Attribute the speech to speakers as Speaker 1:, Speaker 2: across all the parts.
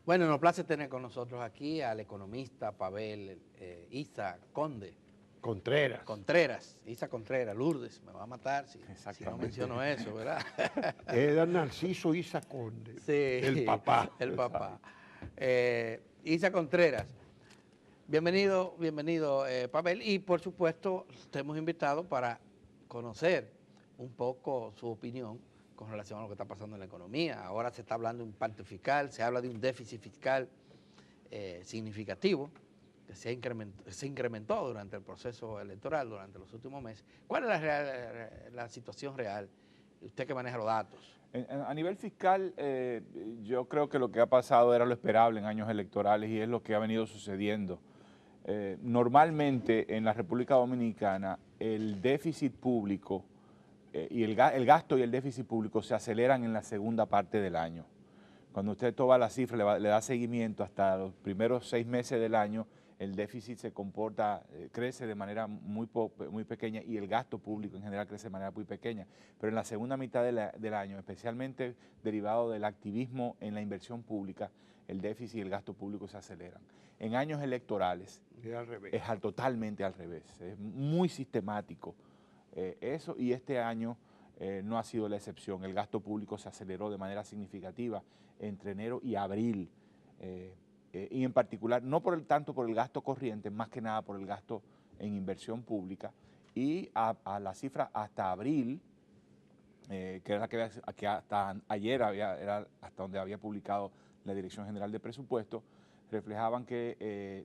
Speaker 1: Bueno, nos place tener con nosotros aquí al economista Pavel Isa Conde.
Speaker 2: Contreras.
Speaker 1: Isa Contreras, Lourdes, me va a matar si no menciono eso, ¿verdad?
Speaker 2: Era Narciso Isa Conde,
Speaker 1: Sí,
Speaker 2: el papá.
Speaker 1: el papá. Isa Contreras, bienvenido Pavel, y por supuesto te hemos invitado para conocer un poco su opinión con relación a lo que está pasando en la economía. Ahora se está hablando de un pacto fiscal, se habla de un déficit fiscal significativo que se incrementó durante el proceso electoral, durante los últimos meses. ¿Cuál es la situación real? Usted que maneja los datos.
Speaker 3: A nivel fiscal, yo creo que lo que ha pasado era lo esperable en años electorales y es lo que ha venido sucediendo. Normalmente en la República Dominicana el déficit público y el gasto y el déficit público se aceleran en la segunda parte del año. Cuando usted toma la cifra, le da seguimiento hasta los primeros 6 meses del año, el déficit se comporta, crece de manera muy pequeña y el gasto público en general crece de manera muy pequeña. Pero en la segunda mitad del año, especialmente derivado del activismo en la inversión pública, el déficit y el gasto público se aceleran. En años electorales es totalmente al revés, es muy sistemático eso, y este año no ha sido la excepción. El gasto público se aceleró de manera significativa entre enero y abril, y en particular, no tanto por el gasto corriente, más que nada por el gasto en inversión pública, y a la cifra hasta abril, que era la que hasta ayer era hasta donde había publicado la Dirección General de Presupuesto, reflejaban que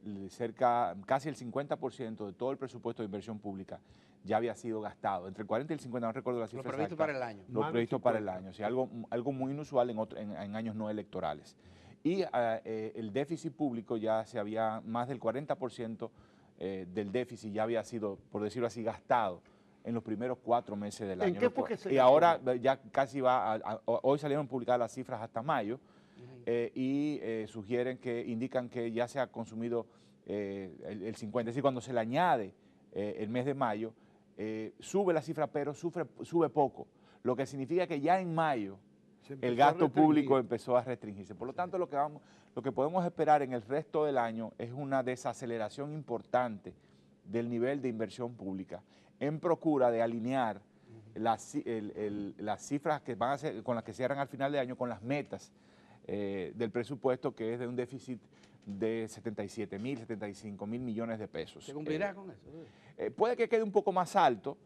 Speaker 3: casi el 50% de todo el presupuesto de inversión pública ya había sido gastado, entre el 40 y el 50, no recuerdo la cifra exacta.
Speaker 1: Lo previsto para el año.
Speaker 3: Lo previsto para el año, o sea, algo muy inusual en años no electorales. Y el déficit público ya más del 40% del déficit ya había sido, por decirlo así, gastado en los primeros 4 meses del año.
Speaker 2: ¿En qué fue que se
Speaker 3: Y ahora ya casi hoy salieron publicadas las cifras hasta mayo, y indican que ya se ha consumido el 50%, es decir, cuando se le añade el mes de mayo, sube la cifra, pero sube poco, lo que significa que ya en mayo el gasto público empezó a restringirse. Por lo tanto, lo que podemos esperar en el resto del año es una desaceleración importante del nivel de inversión pública en procura de alinear las cifras que van a ser, con las que cierran al final de año con las metas del presupuesto, que es de un déficit de 77.000, 75.000 millones de pesos.
Speaker 1: ¿Se cumplirá con eso?
Speaker 3: Puede que quede un poco más alto,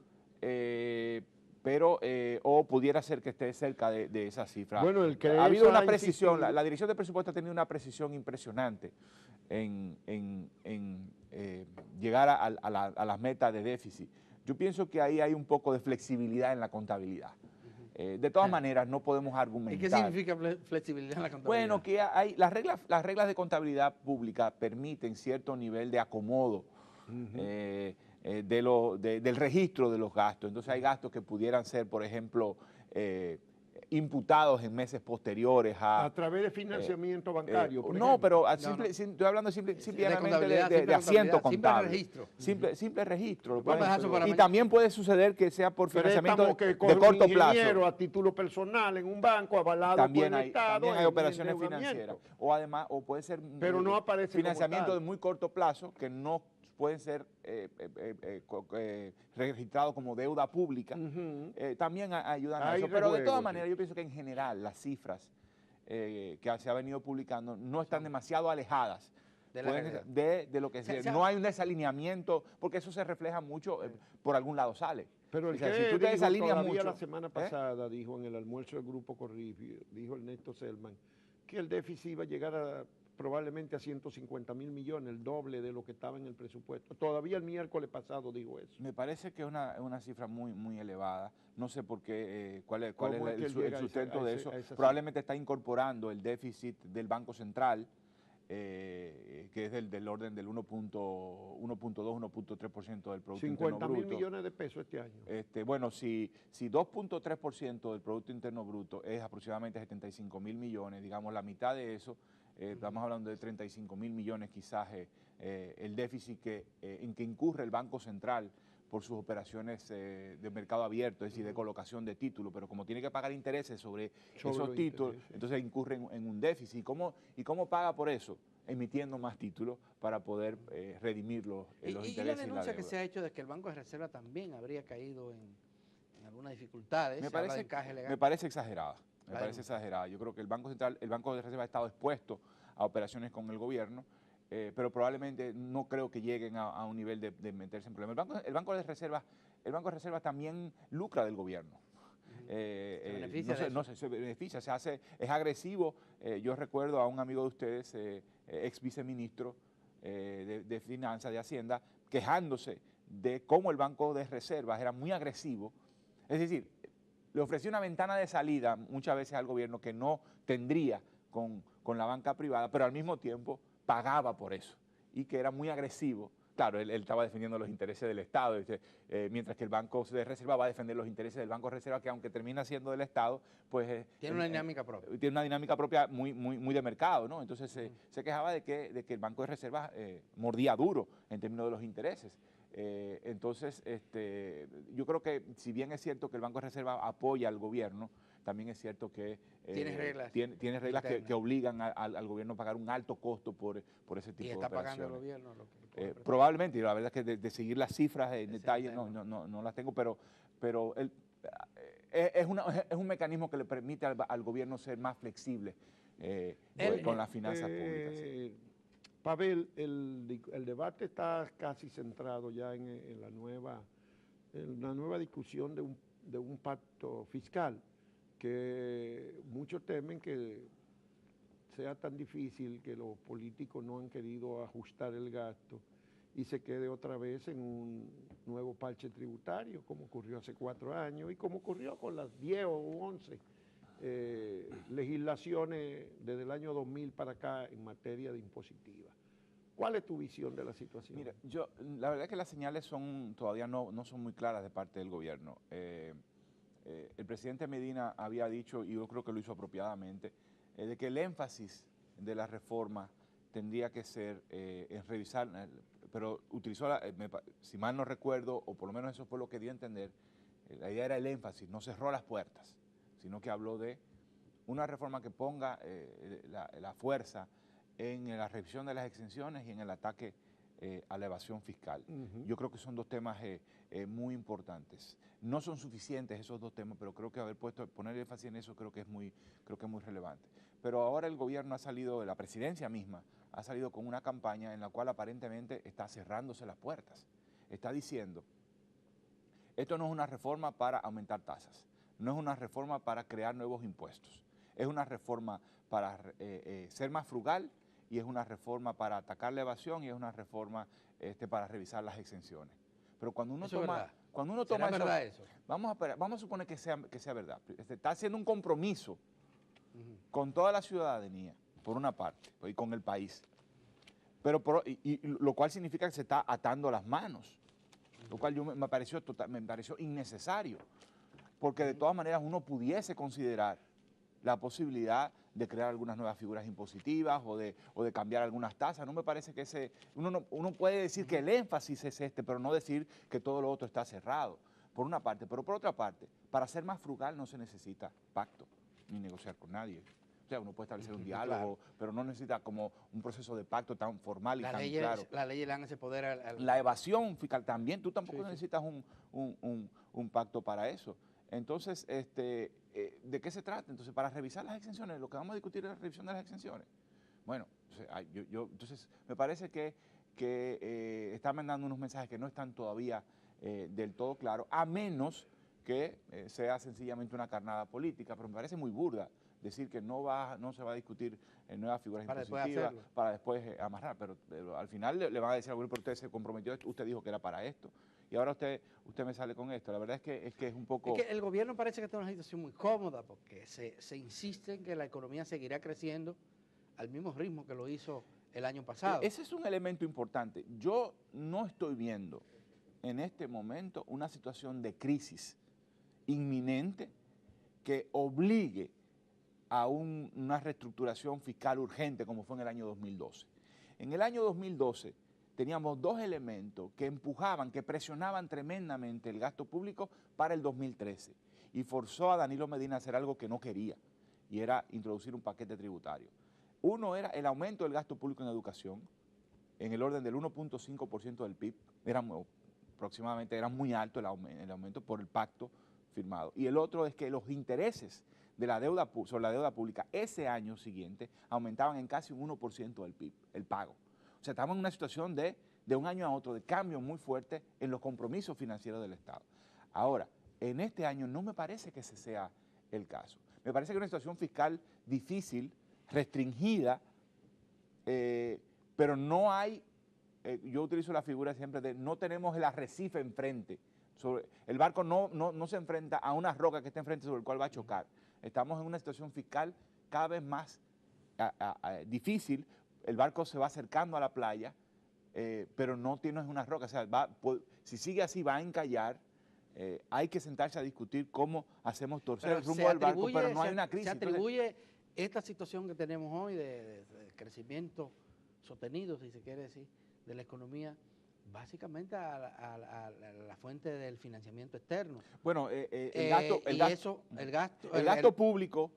Speaker 3: pero o pudiera ser que esté cerca de esa cifra.
Speaker 2: Bueno,
Speaker 3: ha habido una precisión, la Dirección de Presupuesto ha tenido una precisión impresionante en llegar a las metas de déficit. Yo pienso que ahí hay un poco de flexibilidad en la contabilidad. De todas maneras, no podemos argumentar.
Speaker 1: ¿Y qué significa flexibilidad en la contabilidad?
Speaker 3: Bueno, que las reglas de contabilidad pública permiten cierto nivel de acomodo del registro de los gastos. Entonces hay gastos que pudieran ser, por ejemplo, imputados en meses posteriores a
Speaker 2: través de financiamiento bancario, por
Speaker 3: no,
Speaker 2: ejemplo.
Speaker 3: pero estoy hablando simplemente de asiento contable. Simple registro. Y también puede suceder que sea por financiamiento de corto plazo.
Speaker 2: A título personal en un banco avalado por el Estado.
Speaker 3: También hay operaciones financieras. O puede ser
Speaker 2: pero no aparece
Speaker 3: financiamiento de muy corto plazo que no pueden ser registrados como deuda pública, también ayudan a eso. Pero de todas maneras, yo pienso que en general las cifras que se ha venido publicando no están demasiado alejadas de lo que no hay un desalineamiento, porque eso se refleja mucho, por algún lado sale.
Speaker 2: Pero el que si tú te desalineas mucho, la semana pasada dijo en el almuerzo del Grupo Corripio, dijo Ernesto Selman, que el déficit iba a llegar probablemente a 150.000 millones, el doble de lo que estaba en el presupuesto. Todavía el miércoles pasado dijo eso.
Speaker 3: Me parece que es una cifra muy elevada. No sé por qué, cuál es el sustento de eso. Probablemente está incorporando el déficit del Banco Central, que es del orden del 1.2, 1.3% del Producto Interno Bruto.
Speaker 2: 50.000 millones de pesos este año.
Speaker 3: Bueno, si 2.3% del Producto Interno Bruto es aproximadamente 75.000 millones, digamos la mitad de eso, estamos hablando de 35.000 millones quizás, el déficit en que incurre el Banco Central por sus operaciones de mercado abierto, es decir, de colocación de títulos, pero como tiene que pagar intereses sobre esos títulos, entonces incurre en un déficit. ¿Y cómo paga por eso? Emitiendo más títulos para poder redimir los intereses y la
Speaker 1: denuncia que
Speaker 3: deuda.
Speaker 1: se ha hecho de que el Banco de Reserva también habría caído en algunas dificultades,
Speaker 3: Me
Speaker 1: habla de encaje legal.
Speaker 3: me parece exagerada. Me parece exagerada. Yo creo que el Banco de Reserva ha estado expuesto a operaciones con el gobierno, pero probablemente no creo que lleguen a un nivel de meterse en problemas. El Banco de Reserva también lucra del gobierno. Se beneficia, es agresivo. Yo recuerdo a un amigo de ustedes, ex viceministro de Finanzas, de Hacienda, quejándose de cómo el Banco de Reservas era muy agresivo. Es decir, le ofrecía una ventana de salida muchas veces al gobierno que no tendría con la banca privada, pero al mismo tiempo pagaba por eso y que era muy agresivo. Claro, él estaba defendiendo los intereses del Estado, mientras que el Banco de Reserva va a defender los intereses del Banco de Reserva, que aunque termina siendo del Estado, pues...
Speaker 1: tiene una dinámica propia.
Speaker 3: Tiene una dinámica propia muy de mercado, ¿no? Entonces se quejaba de que el Banco de Reserva mordía duro en términos de los intereses. Entonces, yo creo que si bien es cierto que el Banco de Reserva apoya al gobierno, también es cierto que tiene reglas que obligan al gobierno a pagar un alto costo por ese tipo de operaciones. ¿Y está pagando el gobierno? Probablemente, y la verdad es que de seguir las cifras en detalle no las tengo, pero es un mecanismo que le permite al gobierno ser más flexible con las finanzas públicas.
Speaker 2: Pavel, el debate está casi centrado ya en la nueva discusión de un pacto fiscal, que muchos temen que sea tan difícil que los políticos no han querido ajustar el gasto y se quede otra vez en un nuevo parche tributario, como ocurrió hace 4 años y como ocurrió con las 10 o 11 legislaciones desde el año 2000 para acá en materia de impositiva. ¿Cuál es tu visión de la situación?
Speaker 3: Mira, la verdad es que las señales todavía no son muy claras de parte del gobierno. El presidente Medina había dicho, y yo creo que lo hizo apropiadamente, de que el énfasis de la reforma tendría que ser en revisar, pero utilizó, si mal no recuerdo, o por lo menos eso fue lo que dio a entender, la idea era el énfasis, no cerró las puertas, sino que habló de una reforma que ponga la fuerza en la revisión de las exenciones y en el ataque a la evasión fiscal. Yo creo que son dos temas muy importantes. No son suficientes esos dos temas, pero creo que poner énfasis en eso creo que es muy relevante. Pero ahora el gobierno ha salido, la presidencia misma, ha salido con una campaña en la cual aparentemente está cerrándose las puertas. Está diciendo, esto no es una reforma para aumentar tasas, no es una reforma para crear nuevos impuestos, es una reforma para ser más frugal, y es una reforma para atacar la evasión y es una reforma para revisar las exenciones. Pero cuando uno toma eso, vamos a suponer que sea verdad. Está haciendo un compromiso con toda la ciudadanía, por una parte, y con el país. Pero lo cual significa que se está atando las manos, lo cual me pareció innecesario, porque de todas maneras uno pudiese considerar la posibilidad de crear algunas nuevas figuras impositivas o de cambiar algunas tasas. No me parece que uno puede decir que el énfasis es pero no decir que todo lo otro está cerrado, por una parte. Pero por otra parte, para ser más frugal no se necesita pacto ni negociar con nadie. O sea, uno puede establecer un diálogo, pero no necesita como un proceso de pacto tan formal y tan claro.
Speaker 1: La ley le dan ese poder al...
Speaker 3: La evasión fiscal también, tú tampoco necesitas un pacto para eso. Entonces, ¿de qué se trata? Entonces, para revisar las exenciones, lo que vamos a discutir es la revisión de las exenciones. Bueno, entonces me parece que están mandando unos mensajes que no están todavía del todo claros, a menos que sea sencillamente una carnada política, pero me parece muy burda decir que no se va a discutir nuevas figuras impositivas para después amarrar, pero al final le van a decir al gobierno, pero usted se comprometió, usted dijo que era para esto, y ahora usted me sale con esto. La verdad es que es un poco...
Speaker 1: Es que el gobierno parece que está en una situación muy cómoda, porque se insiste en que la economía seguirá creciendo al mismo ritmo que lo hizo el año pasado.
Speaker 3: Ese es un elemento importante. Yo no estoy viendo en este momento una situación de crisis inminente que obligue a una reestructuración fiscal urgente como fue en el año 2012. En el año 2012 teníamos dos elementos que empujaban, que presionaban tremendamente el gasto público para el 2013 y forzó a Danilo Medina a hacer algo que no quería, y era introducir un paquete tributario. Uno era el aumento del gasto público en educación, en el orden del 1.5% del PIB, aproximadamente era muy alto el aumento por el pacto firmado. Y el otro es que los intereses de la deuda sobre la deuda pública ese año siguiente aumentaban en casi un 1% del PIB, el pago. O sea, estamos en una situación de un año a otro de cambio muy fuerte en los compromisos financieros del Estado. Ahora, en este año no me parece que ese sea el caso. Me parece que es una situación fiscal difícil, restringida, pero no hay, yo utilizo la figura siempre de no tenemos el arrecife enfrente. El barco no se enfrenta a una roca que está enfrente sobre el cual va a chocar. Estamos en una situación fiscal cada vez más difícil. El barco se va acercando a la playa, pero no tiene una roca. O sea, si sigue así va a encallar. Hay que sentarse a discutir cómo hacemos torcer el rumbo del barco, pero no hay una crisis.
Speaker 1: Se atribuye esta situación que tenemos hoy de crecimiento sostenido, si se quiere decir, de la economía, básicamente a la fuente del financiamiento externo.
Speaker 3: Bueno, el gasto público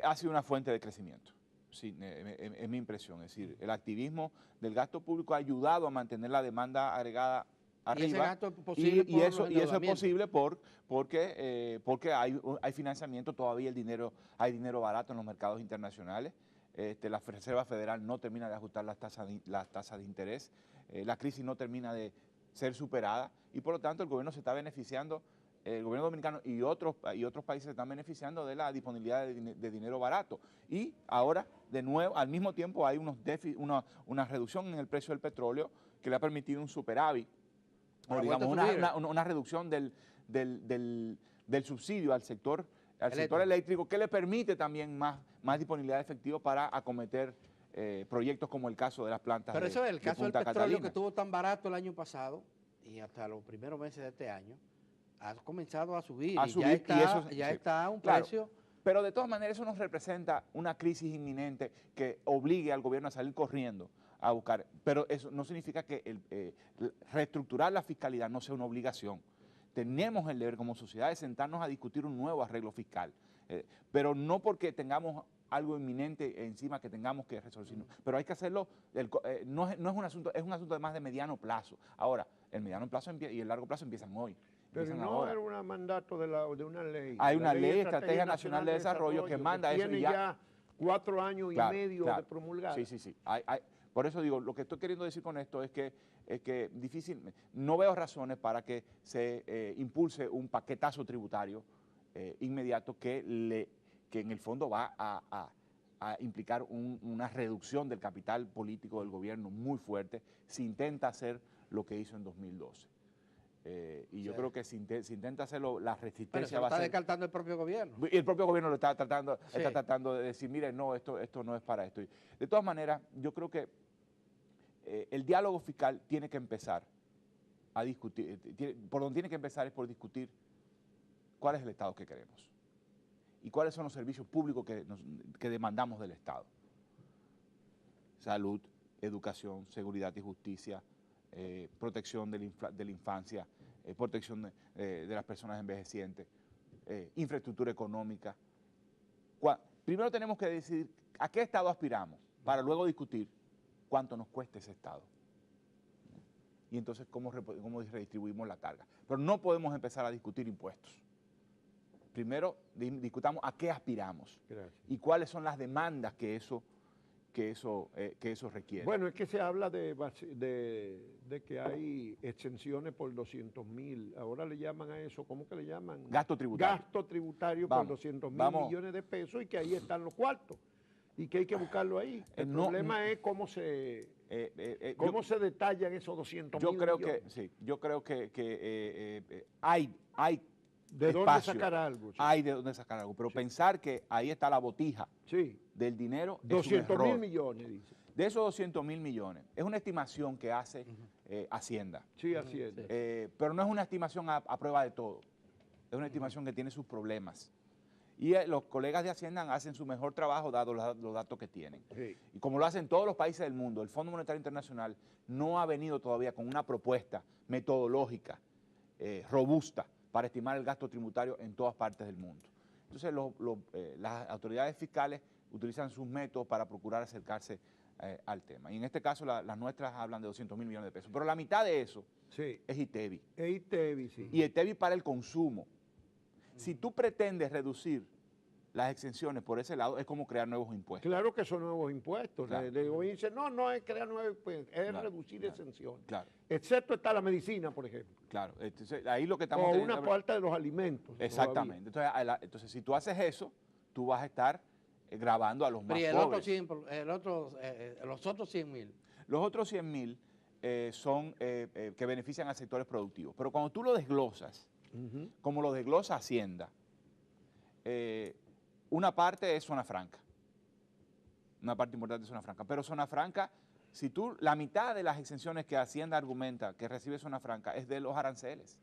Speaker 3: ha sido una fuente de crecimiento. Sí, es mi impresión. Es decir, el activismo del gasto público ha ayudado a mantener la demanda agregada arriba.
Speaker 1: Y ese gasto es posible
Speaker 3: y eso es posible porque hay financiamiento, todavía hay dinero barato en los mercados internacionales. La Reserva Federal no termina de ajustar las tasas de interés, la crisis no termina de ser superada y por lo tanto el gobierno se está beneficiando, el gobierno dominicano y otros países se están beneficiando de la disponibilidad de dinero barato. Y ahora, de nuevo, al mismo tiempo hay una reducción en el precio del petróleo que le ha permitido un superávit, o digamos una reducción del subsidio al sector eléctrico que le permite también más disponibilidad de efectivo para acometer proyectos como el caso de las plantas de Punta Catalina.
Speaker 1: Pero eso es el caso del petróleo que estuvo tan barato el año pasado y hasta los primeros meses de este año ha comenzado a subir ya está a un precio.
Speaker 3: Pero de todas maneras eso nos representa una crisis inminente que obligue al gobierno a salir corriendo a buscar. Pero eso no significa que reestructurar la fiscalidad no sea una obligación. Tenemos el deber como sociedad de sentarnos a discutir un nuevo arreglo fiscal, pero no porque tengamos algo inminente encima que tengamos que resolver, pero hay que hacerlo, no es un asunto, es un asunto de más de mediano plazo. Ahora, el mediano plazo y el largo plazo empiezan hoy.
Speaker 2: Pero no era un mandato de una ley.
Speaker 3: Hay una ley, Estrategia Nacional de Desarrollo, que manda eso.
Speaker 2: Tiene ya 4 años y medio de promulgada.
Speaker 3: Sí. Por eso digo, lo que estoy queriendo decir con esto es que no veo razones para que se impulse un paquetazo tributario inmediato que en el fondo va a implicar una reducción del capital político del gobierno muy fuerte si intenta hacer lo que hizo en 2012. Yo creo que si intenta hacerlo, la resistencia va a ser...
Speaker 1: Pero se lo está descartando el propio gobierno.
Speaker 3: Y el propio gobierno lo está tratando de decir, mire, no, esto no es para esto. De todas maneras, yo creo que el diálogo fiscal tiene que empezar a discutir, por donde tiene que empezar es por discutir cuál es el Estado que queremos y cuáles son los servicios públicos que demandamos del Estado. Salud, educación, seguridad y justicia, protección de la infancia, protección de las personas envejecientes, infraestructura económica. Primero tenemos que decidir a qué Estado aspiramos para luego discutir cuánto nos cuesta ese Estado. Y entonces cómo redistribuimos la carga. Pero no podemos empezar a discutir impuestos. Primero discutamos a qué aspiramos. Gracias. Y cuáles son las demandas que eso requiere.
Speaker 2: Bueno, es que se habla de que hay exenciones por 200.000, ahora le llaman a eso, ¿cómo que le llaman?
Speaker 3: Gasto tributario.
Speaker 2: Gasto tributario por 200.000 millones de pesos y que ahí están los cuartos y que hay que buscarlo ahí. El problema es cómo se detallan esos 200.000 millones.
Speaker 3: Yo creo que hay
Speaker 2: ¿De dónde sacar algo? Sí.
Speaker 3: Hay de dónde sacar algo, pero pensar que ahí está la botija del dinero
Speaker 2: 200.000 millones, dice.
Speaker 3: De esos 200.000 millones, es una estimación que hace Hacienda.
Speaker 2: Sí, Hacienda.
Speaker 3: Pero no es una estimación a prueba de todo. Es una estimación que tiene sus problemas. Y los colegas de Hacienda hacen su mejor trabajo dado los datos que tienen.
Speaker 2: Sí.
Speaker 3: Y como lo hacen todos los países del mundo, el Fondo Monetario Internacional no ha venido todavía con una propuesta metodológica robusta para estimar el gasto tributario en todas partes del mundo. Entonces las autoridades fiscales utilizan sus métodos para procurar acercarse al tema. Y en este caso las nuestras hablan de 200 mil millones de pesos. Pero la mitad de eso es ITEVI.
Speaker 2: Es ITEVI, sí.
Speaker 3: Y ITEVI para el consumo. Si tú pretendes reducir las exenciones por ese lado, es como crear nuevos impuestos.
Speaker 2: Claro que son nuevos impuestos.
Speaker 3: Claro.
Speaker 2: El gobierno dice, no es crear nuevos impuestos, es reducir exenciones.
Speaker 3: Claro.
Speaker 2: Excepto está la medicina, por ejemplo.
Speaker 3: Claro. Entonces, ahí lo que estamos...
Speaker 2: O una parte de los alimentos.
Speaker 3: Exactamente. Entonces, si tú haces eso, tú vas a estar grabando a los más pobres.
Speaker 1: Los otros 100 mil.
Speaker 3: Los otros 100 mil son que benefician a sectores productivos. Pero cuando tú lo desglosas, como lo desglosa Hacienda, una parte es zona franca, una parte importante es zona franca, pero zona franca, si tú, la mitad de las exenciones que Hacienda argumenta que recibe zona franca es de los aranceles.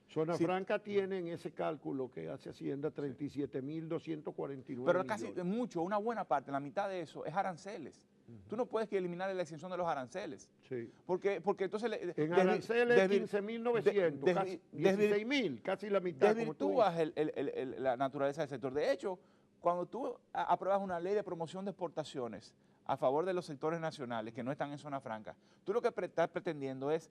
Speaker 2: Zona franca tiene en ese cálculo que hace Hacienda 37.249
Speaker 3: Pero casi
Speaker 2: millones.
Speaker 3: mucho, una buena parte, la mitad de eso es aranceles. Tú no puedes eliminar la exención de los aranceles.
Speaker 2: Sí.
Speaker 3: Porque entonces...
Speaker 2: En aranceles 15.900, casi 16.000, casi la mitad.
Speaker 3: Desvirtúas la naturaleza del sector. De hecho, cuando tú apruebas una ley de promoción de exportaciones a favor de los sectores nacionales que no están en zona franca, tú lo que estás pretendiendo es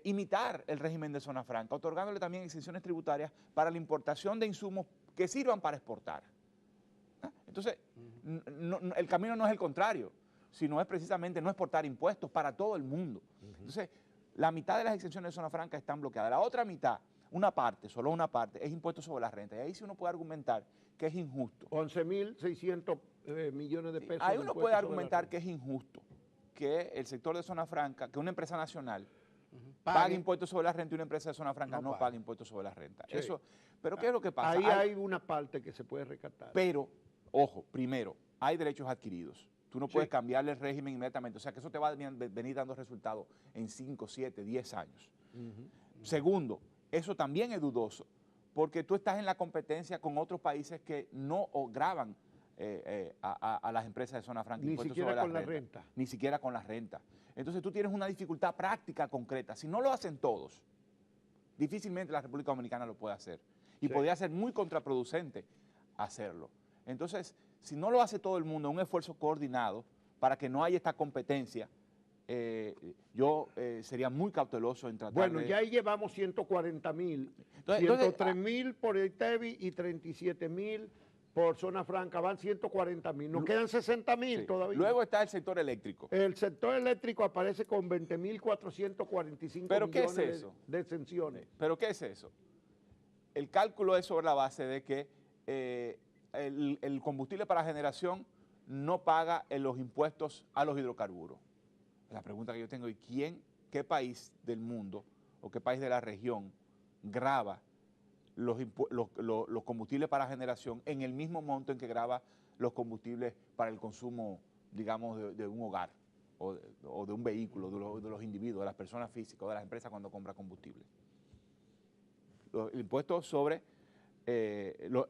Speaker 3: imitar el régimen de zona franca, otorgándole también exenciones tributarias para la importación de insumos que sirvan para exportar. Entonces, el camino no es el contrario, sino es precisamente no exportar impuestos para todo el mundo. Entonces, la mitad de las exenciones de zona franca están bloqueadas. La otra mitad, solo una parte, es impuesto sobre la renta. Y ahí sí uno puede argumentar que es injusto.
Speaker 2: 11.600 millones de pesos.
Speaker 3: Ahí uno puede argumentar que es injusto que el sector de zona franca, que una empresa nacional pague impuestos sobre la renta y una empresa de zona franca no pague impuestos sobre la renta.
Speaker 2: Sí.
Speaker 3: Eso, pero ¿qué es lo que pasa?
Speaker 2: Ahí hay una parte que se puede rescatar.
Speaker 3: Pero, ojo, primero, hay derechos adquiridos. Tú no puedes cambiarle el régimen inmediatamente. O sea, que eso te va a venir dando resultados en 5, 7, 10 años. Segundo, eso también es dudoso, porque tú estás en la competencia con otros países que no gravan a las empresas de zona franca.
Speaker 2: Ni siquiera con la renta.
Speaker 3: Ni siquiera con la renta. Entonces tú tienes una dificultad práctica concreta. Si no lo hacen todos, difícilmente la República Dominicana lo puede hacer. Y podría ser muy contraproducente hacerlo. Entonces, si no lo hace todo el mundo, un esfuerzo coordinado para que no haya esta competencia, yo sería muy cauteloso en tratar
Speaker 2: Bueno, ya ahí llevamos 140.000, 103.000 por el ITEVI y 37.000 por zona franca, van 140.000, nos quedan 60.000 todavía.
Speaker 3: Luego está el sector eléctrico.
Speaker 2: El sector eléctrico aparece con 20.445 millones de exenciones.
Speaker 3: ¿Pero qué es eso? El cálculo es sobre la base de que el combustible para generación no paga los impuestos a los hidrocarburos. La pregunta que yo tengo es qué país del mundo o qué país de la región grava los combustibles para generación en el mismo monto en que grava los combustibles para el consumo, digamos, de un hogar o de un vehículo, de los individuos, de las personas físicas o de las empresas cuando compra combustible. El impuesto sobre los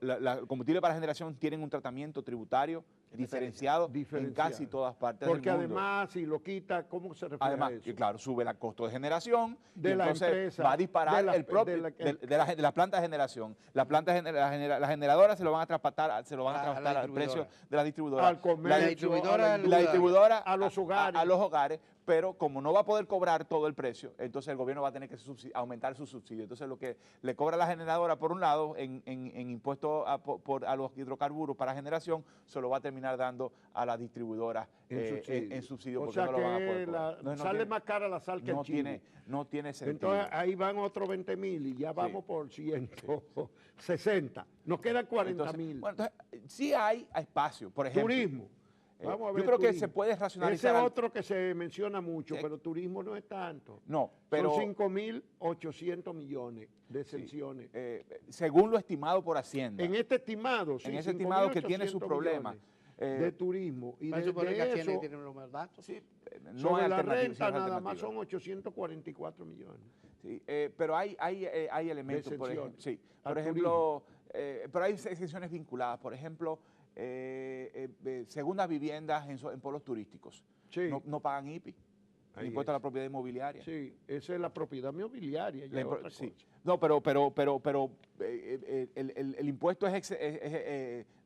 Speaker 3: combustibles para generación tienen un tratamiento tributario diferenciado en casi todas partes del mundo.
Speaker 2: Porque además, si lo quita, ¿cómo se refiere a eso?
Speaker 3: Claro, sube el costo de generación
Speaker 2: de la empresa,
Speaker 3: va a disparar el propio de la planta de generación. Las generadoras se lo van a traspasar al precio de la distribuidora.
Speaker 2: Al comercio,
Speaker 3: la distribuidora
Speaker 2: a los hogares.
Speaker 3: A los hogares, pero como no va a poder cobrar todo el precio, entonces el gobierno va a tener que aumentar su subsidio. Entonces lo que le cobra la generadora, por un lado, en impuestos a los hidrocarburos para generación, se lo va a terminar dando a la distribuidora en subsidio.
Speaker 2: O sea
Speaker 3: no
Speaker 2: que
Speaker 3: lo van a poder cobrar.
Speaker 2: sale más cara la sal que el chivo.
Speaker 3: No tiene sentido.
Speaker 2: Entonces ahí van otros 20.000 y ya vamos por 160. Nos quedan 40.000.
Speaker 3: Bueno, entonces, sí hay espacio, por ejemplo.
Speaker 2: Turismo. Vamos a ver,
Speaker 3: yo creo
Speaker 2: turismo.
Speaker 3: que se puede racionalizar.
Speaker 2: Ese es otro que se menciona mucho, pero turismo no es tanto.
Speaker 3: No, pero...
Speaker 2: Son 5.800 millones de exenciones.
Speaker 3: Según lo estimado por Hacienda.
Speaker 2: En este estimado, sí.
Speaker 3: En ese estimado que tiene su problema.
Speaker 2: De turismo. Y de
Speaker 1: eso,
Speaker 2: tiene
Speaker 1: los datos.
Speaker 3: Sí, no
Speaker 2: sobre
Speaker 3: hay
Speaker 2: la renta
Speaker 3: no hay
Speaker 2: nada más son 844 millones.
Speaker 3: Sí, pero hay elementos, por ejemplo,
Speaker 2: turismo.
Speaker 3: pero hay exenciones vinculadas. Por ejemplo, segundas viviendas en pueblos turísticos.
Speaker 2: Sí.
Speaker 3: No pagan IPI. El impuesto a la propiedad inmobiliaria.
Speaker 2: Sí, esa es la propiedad inmobiliaria.
Speaker 3: Sí. No, pero el impuesto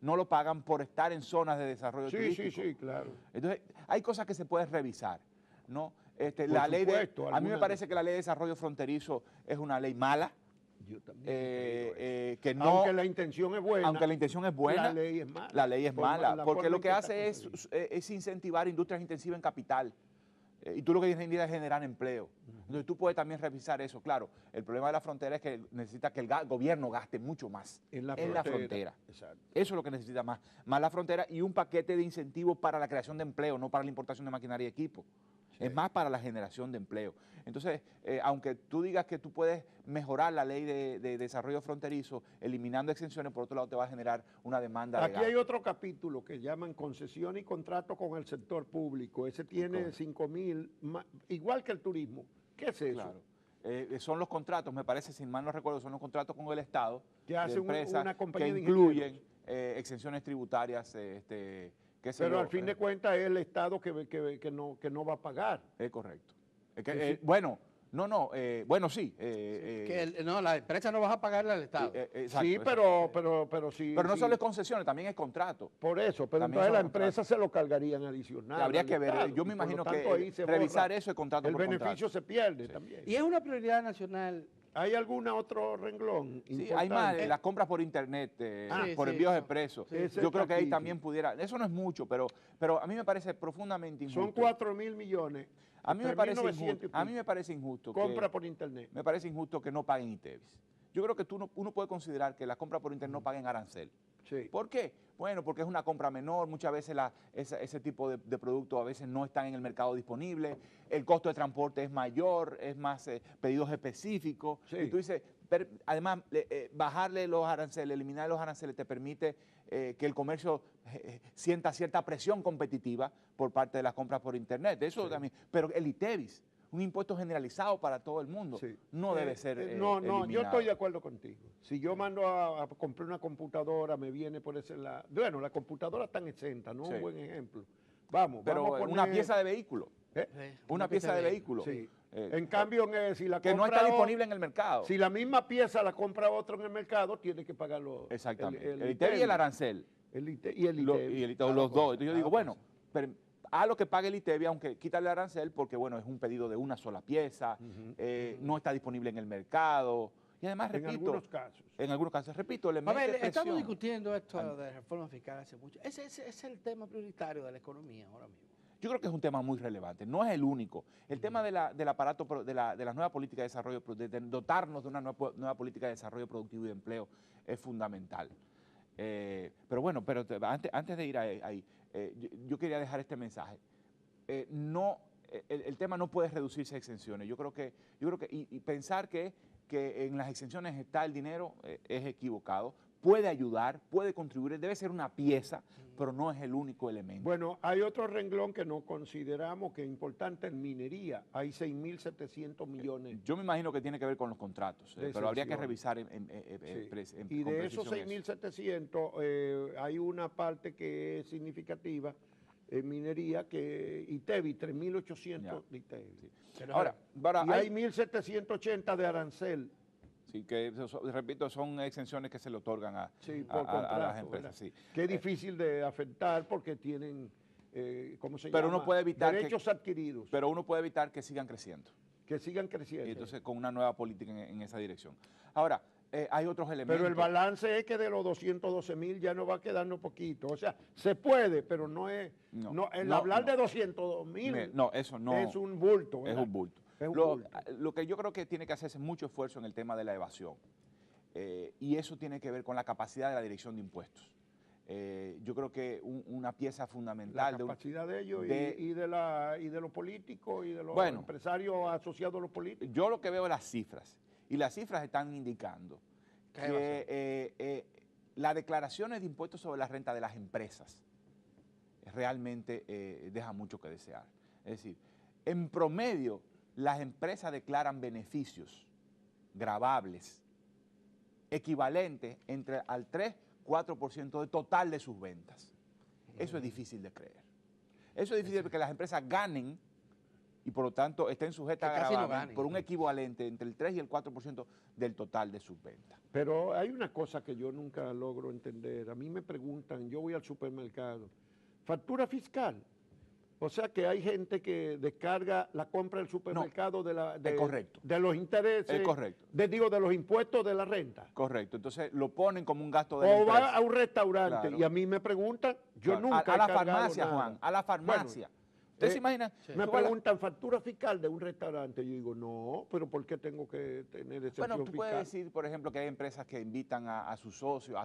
Speaker 3: no lo pagan por estar en zonas de desarrollo turístico.
Speaker 2: Sí, claro.
Speaker 3: Entonces, hay cosas que se pueden revisar, ¿no? A mí me parece que la ley de desarrollo fronterizo es una ley mala.
Speaker 2: Yo también
Speaker 3: que no,
Speaker 2: aunque la intención es buena.
Speaker 3: Aunque la intención es buena.
Speaker 2: La ley es mala.
Speaker 3: La ley es mala, porque lo que hace es incentivar industrias intensivas en capital. Y tú lo que necesitas es generar empleo. Entonces tú puedes también revisar eso. Claro, el problema de la frontera es que necesita que el gobierno gaste mucho más en la frontera. Exacto. Eso es lo que necesita más la frontera y un paquete de incentivos para la creación de empleo, no para la importación de maquinaria y equipo. Sí. Es más para la generación de empleo. Entonces, aunque tú digas que tú puedes mejorar la ley de desarrollo fronterizo, eliminando exenciones, por otro lado te va a generar una demanda legal.
Speaker 2: Aquí hay otro capítulo que llaman concesión y contrato con el sector público. Ese tiene 5,000, igual que el turismo. ¿Qué es eso? Claro.
Speaker 3: Son los contratos, me parece, si mal no recuerdo, son los contratos con el Estado
Speaker 2: que hace una compañía
Speaker 3: que incluyen exenciones tributarias.
Speaker 2: Pero al fin de cuentas es el Estado que no va a pagar.
Speaker 3: Es correcto. Bueno, sí.
Speaker 1: La empresa no va a pagarle al Estado.
Speaker 2: Exacto, sí, pero sí.
Speaker 3: Pero no solo es concesiones, también es contrato.
Speaker 2: Por eso, pero también entonces la empresa se lo cargarían adicional.
Speaker 3: Habría que ver, yo me imagino que revisar eso es contrato por contrato.
Speaker 2: El beneficio se pierde también.
Speaker 1: Y es una prioridad nacional.
Speaker 2: ¿Hay algún otro renglón?
Speaker 3: Sí, hay más, las compras por internet, por envíos expresos. Yo creo que ahí también pudiera, eso no es mucho, pero a mí me parece profundamente injusto.
Speaker 2: Son 4,000 millones.
Speaker 3: A mí me parece injusto.
Speaker 2: Compra por internet.
Speaker 3: Me parece injusto que no paguen ITEVIS. Yo creo que uno puede considerar que las compras por internet no paguen arancel.
Speaker 2: Sí.
Speaker 3: ¿Por qué? Bueno, porque es una compra menor, muchas veces ese tipo de productos a veces no están en el mercado disponible, el costo de transporte es mayor, es más pedidos específicos. Sí. Y tú dices, además, bajarle los aranceles, eliminar los aranceles te permite que el comercio sienta cierta presión competitiva por parte de las compras por internet. Eso también. Pero el ITEVIS, un impuesto generalizado para todo el mundo, no debe ser eliminado.
Speaker 2: Yo estoy de acuerdo contigo. Si yo mando a comprar una computadora, me viene por ese lado. Bueno, las computadoras están exentas, no es un buen ejemplo. Vamos a poner
Speaker 3: una pieza de vehículo. Una pieza de vehículo.
Speaker 2: Sí. En cambio, si la
Speaker 3: que no está disponible en el mercado.
Speaker 2: Si la misma pieza la compra otro en el mercado, tiene que pagarlo.
Speaker 3: Exactamente. El ITEVIS y el arancel.
Speaker 2: Y el ITEVIS.
Speaker 3: Los dos. Entonces yo digo, bueno, a lo que pague el ITEVIS, aunque quítale el arancel, porque bueno, es un pedido de una sola pieza, no está disponible en el mercado. Y además, repito, en algunos casos, repito,
Speaker 1: estamos discutiendo esto de reforma fiscal hace mucho. Ese es el tema prioritario de la economía ahora mismo.
Speaker 3: Yo creo que es un tema muy relevante, no es el único. El tema del aparato, de la nueva política de desarrollo, de dotarnos de una nueva política de desarrollo productivo y de empleo es fundamental. Pero bueno, antes de ir ahí, yo quería dejar este mensaje. El tema no puede reducirse a exenciones. Yo creo que pensar que en las exenciones está el dinero es equivocado. Puede ayudar, puede contribuir, debe ser una pieza, pero no es el único elemento.
Speaker 2: Bueno, hay otro renglón que no consideramos que es importante en minería. Hay 6.700 millones.
Speaker 3: Yo me imagino que tiene que ver con los contratos, pero habría que revisar
Speaker 2: y de esos 6.700 hay una parte que es significativa en minería, que ITEVIS, 3.800 de ITEVIS.
Speaker 3: Sí.
Speaker 2: Y hay 1.780 de arancel.
Speaker 3: Sí, que repito, son exenciones que se le otorgan a las empresas. Sí.
Speaker 2: Que es difícil de afectar porque tienen, ¿cómo se
Speaker 3: llama?
Speaker 2: Uno puede evitar derechos adquiridos.
Speaker 3: Pero uno puede evitar que sigan creciendo.
Speaker 2: Que sigan creciendo.
Speaker 3: Y entonces con una nueva política en esa dirección. Ahora, hay otros elementos.
Speaker 2: Pero el balance es que de los 212,000 ya no va quedando poquito. O sea, se puede, pero no es... hablar de 202,000
Speaker 3: eso no
Speaker 2: es un bulto.
Speaker 3: ¿verdad? Es un bulto. Lo que yo creo que tiene que hacerse mucho esfuerzo en el tema de la evasión. Y eso tiene que ver con la capacidad de la Dirección de Impuestos. Yo creo que una pieza fundamental...
Speaker 2: La capacidad de ellos y de los políticos y de los empresarios asociados a los políticos.
Speaker 3: Yo lo que veo es las cifras. Y las cifras están indicando que las declaraciones de impuestos sobre la renta de las empresas realmente dejan mucho que desear. Es decir, en promedio, las empresas declaran beneficios gravables equivalente entre al 3-4% del total de sus ventas. Eso es difícil de creer. Eso es difícil porque las empresas ganen y por lo tanto estén sujetas a gravamen por un equivalente entre el 3 y el 4% del total de sus ventas.
Speaker 2: Pero hay una cosa que yo nunca logro entender. A mí me preguntan, yo voy al supermercado, factura fiscal. O sea que hay gente que descarga la compra del supermercado
Speaker 3: correcto.
Speaker 2: De los intereses,
Speaker 3: Es correcto.
Speaker 2: de los impuestos de la renta.
Speaker 3: Correcto, entonces lo ponen como un gasto de
Speaker 2: la
Speaker 3: empresa.
Speaker 2: O va a un restaurante, claro, y a mí me preguntan, yo nunca he
Speaker 3: a la farmacia, nada. Juan, a la farmacia. Bueno, ¿usted se imagina?
Speaker 2: Me preguntan factura fiscal de un restaurante. Yo digo, no, pero ¿por qué tengo que tener ese fiscal?
Speaker 3: Bueno, tú puedes decir, por ejemplo, que hay empresas que invitan a sus socios,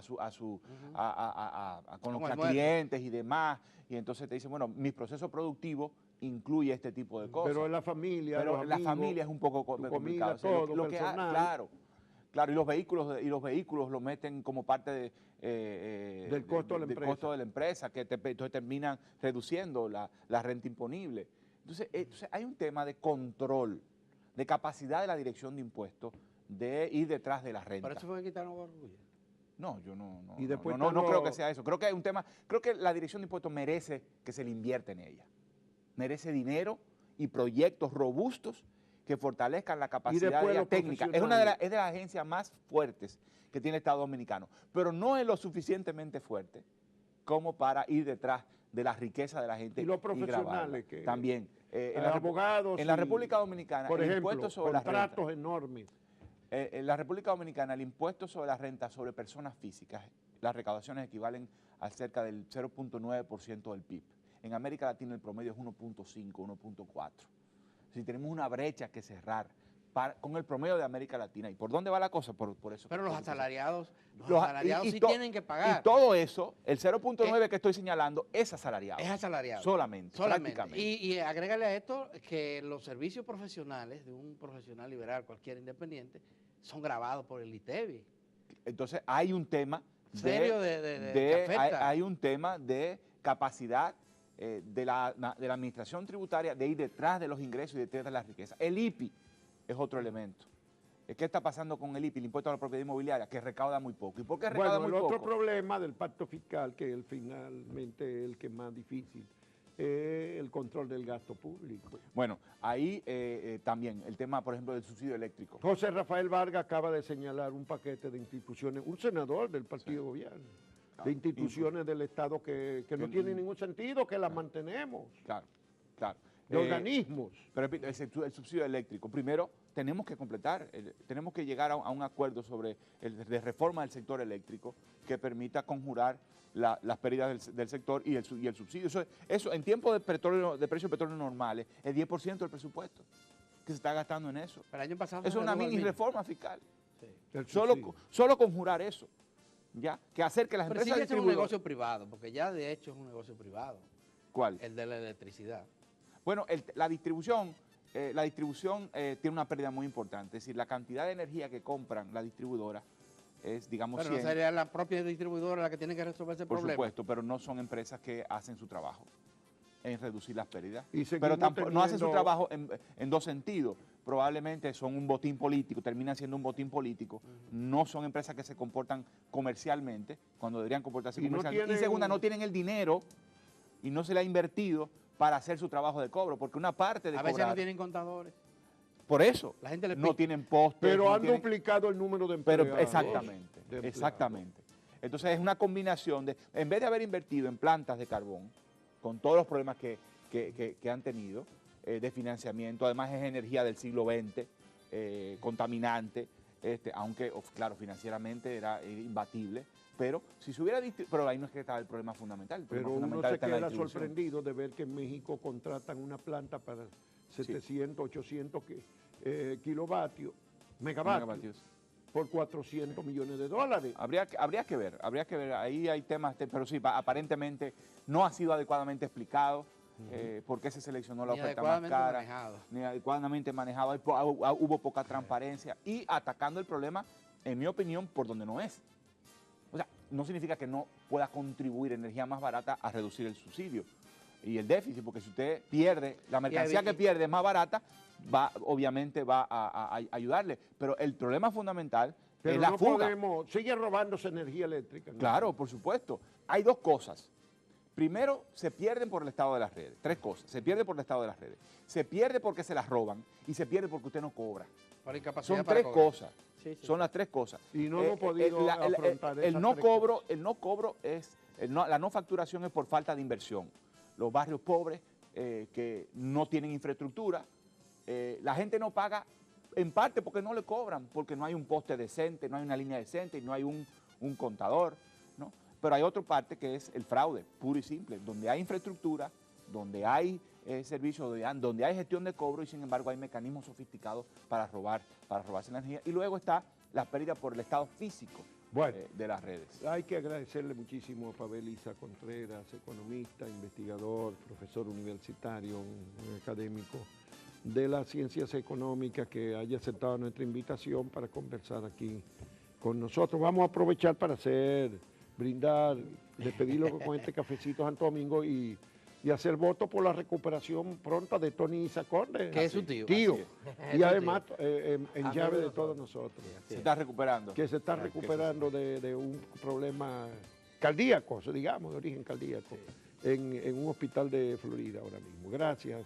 Speaker 3: con los clientes y demás, y entonces te dicen, bueno, mi proceso productivo incluye este tipo de cosas.
Speaker 2: Pero en la familia,
Speaker 3: pero la familia es un poco complicado.
Speaker 2: Comida, todo,
Speaker 3: lo que claro, y los vehículos lo meten como parte del costo de la empresa, que entonces terminan reduciendo la renta imponible. Entonces hay un tema de control, de capacidad de la dirección de impuestos de ir detrás de la renta.
Speaker 1: ¿Por eso fue que quitaron Orgullo?
Speaker 3: No, yo no creo que sea eso. Creo que hay un tema, creo que la dirección de impuestos merece que se le invierte en ella. Merece dinero y proyectos robustos que fortalezcan la capacidad de la técnica. Es de las agencias más fuertes que tiene el Estado Dominicano, pero no es lo suficientemente fuerte como para ir detrás de la riqueza de la gente.
Speaker 2: Y los profesionales que
Speaker 3: también.
Speaker 2: Abogados.
Speaker 3: En la República Dominicana,
Speaker 2: por ejemplo,
Speaker 3: impuesto sobre
Speaker 2: contratos enormes.
Speaker 3: En la República Dominicana, el impuesto sobre la renta sobre personas físicas, las recaudaciones equivalen a cerca del 0.9% del PIB. En América Latina el promedio es 1.5, 1.4. Si tenemos una brecha que cerrar con el promedio de América Latina. ¿Y por dónde va la cosa? Por eso.
Speaker 1: Pero los asalariados sí tienen que pagar.
Speaker 3: Y todo eso, el 0.9 que estoy señalando, es asalariado.
Speaker 1: Es asalariado.
Speaker 3: Solamente. Prácticamente.
Speaker 1: Y agrégale a esto que los servicios profesionales de un profesional liberal, cualquier independiente, son grabados por el ITEVI.
Speaker 3: Entonces hay un tema
Speaker 1: serio
Speaker 3: hay un tema de capacidad de la administración tributaria de ir detrás de los ingresos y detrás de la riqueza. El IPI es otro elemento. ¿Qué está pasando con el IPI, el impuesto a la propiedad inmobiliaria? Que recauda muy poco. ¿Y por qué recauda muy poco?
Speaker 2: El otro problema del pacto fiscal, que es finalmente el que es más difícil, es el control del gasto público.
Speaker 3: Bueno, ahí también el tema, por ejemplo, del subsidio eléctrico.
Speaker 2: José Rafael Vargas acaba de señalar un paquete de instituciones, un senador del partido gobierno, de instituciones del Estado que no tienen ningún sentido, que las mantenemos.
Speaker 3: Claro.
Speaker 2: De organismos.
Speaker 3: Pero repito, el subsidio eléctrico. Primero, tenemos que completar, tenemos que llegar a un acuerdo sobre de reforma del sector eléctrico que permita conjurar las pérdidas del sector y el subsidio. Eso en tiempos de precios de petróleo normales, el 10% del presupuesto que se está gastando en eso.
Speaker 1: Pero el año pasado
Speaker 3: eso es una mini reforma fiscal.
Speaker 2: Sí.
Speaker 3: Solo conjurar eso. ¿Ya? Que hacer que las empresas
Speaker 1: distribuidoras... Pero es un negocio privado, porque ya de hecho es un negocio privado.
Speaker 3: ¿Cuál?
Speaker 1: El de la electricidad.
Speaker 3: Bueno, la distribución tiene una pérdida muy importante. Es decir, la cantidad de energía que compran las distribuidoras es, digamos,
Speaker 1: pero 100. ¿No sería la propia distribuidora la que tiene que resolver ese problema?
Speaker 3: Por supuesto, pero no son empresas que hacen su trabajo en reducir las pérdidas.
Speaker 2: Pero
Speaker 3: tampoco no hacen su trabajo en dos sentidos. Probablemente son un botín político, terminan siendo un botín político. No son empresas que se comportan comercialmente cuando deberían comportarse comercialmente. Y segunda, no tienen el dinero y no se le ha invertido para hacer su trabajo de cobro, porque una parte de
Speaker 1: a veces no tienen contadores.
Speaker 3: Por eso,
Speaker 1: la gente
Speaker 3: no tienen postes.
Speaker 2: Pero han duplicado el número de empleados.
Speaker 3: Pero exactamente. Entonces es una combinación de, en vez de haber invertido en plantas de carbón, con todos los problemas que han tenido, de financiamiento, además es energía del siglo XX, contaminante, aunque, claro, financieramente era imbatible, pero si se hubiera pero ahí no es que estaba el problema fundamental.
Speaker 2: Pero uno se queda sorprendido de ver que en México contratan una planta para 700, 800 kilovatios, megavatios, por 400 millones de dólares.
Speaker 3: Habría que ver, ahí hay temas, pero sí, aparentemente no ha sido adecuadamente explicado por qué se seleccionó la oferta más cara, ni adecuadamente manejado, hubo poca transparencia y atacando el problema, en mi opinión, por donde no es. O sea, no significa que no pueda contribuir energía más barata a reducir el subsidio y el déficit, porque si usted pierde, la mercancía que pierde es más barata, obviamente va a ayudarle. Pero el problema fundamental
Speaker 2: Pero
Speaker 3: es la
Speaker 2: no
Speaker 3: fuga.
Speaker 2: sigue robándose energía eléctrica. ¿no?
Speaker 3: Claro, por supuesto. Hay dos cosas. Primero, se pierden por el estado de las redes. Tres cosas. Se pierde por el estado de las redes. Se pierde porque se las roban y se pierde porque usted no cobra.
Speaker 1: Son
Speaker 3: tres cosas.
Speaker 1: Sí, sí.
Speaker 3: Son las tres cosas.
Speaker 2: Y no hemos podido afrontar
Speaker 3: el no cobro es, la no facturación es por falta de inversión. Los barrios pobres que no tienen infraestructura, la gente no paga en parte porque no le cobran, porque no hay un poste decente, no hay una línea decente y no hay un contador, ¿no? Pero hay otra parte que es el fraude, puro y simple, donde hay infraestructura, donde hay servicios, donde hay gestión de cobro y sin embargo hay mecanismos sofisticados para robarse la energía. Y luego está la pérdida por el estado físico de las redes.
Speaker 2: Hay que agradecerle muchísimo a Pavel Isa Contreras, economista, investigador, profesor universitario, un académico de las ciencias económicas, que haya aceptado nuestra invitación para conversar aquí con nosotros. Vamos a aprovechar para brindar, despedirlo con este cafecito Santo Domingo y hacer voto por la recuperación pronta de Tony Isa Conde.
Speaker 1: Que es su tío.
Speaker 2: Y además en llave de todos nosotros.
Speaker 3: Se está recuperando.
Speaker 2: Que se está recuperando de un problema cardíaco, digamos, de origen cardíaco, en un hospital de Florida ahora mismo. Gracias.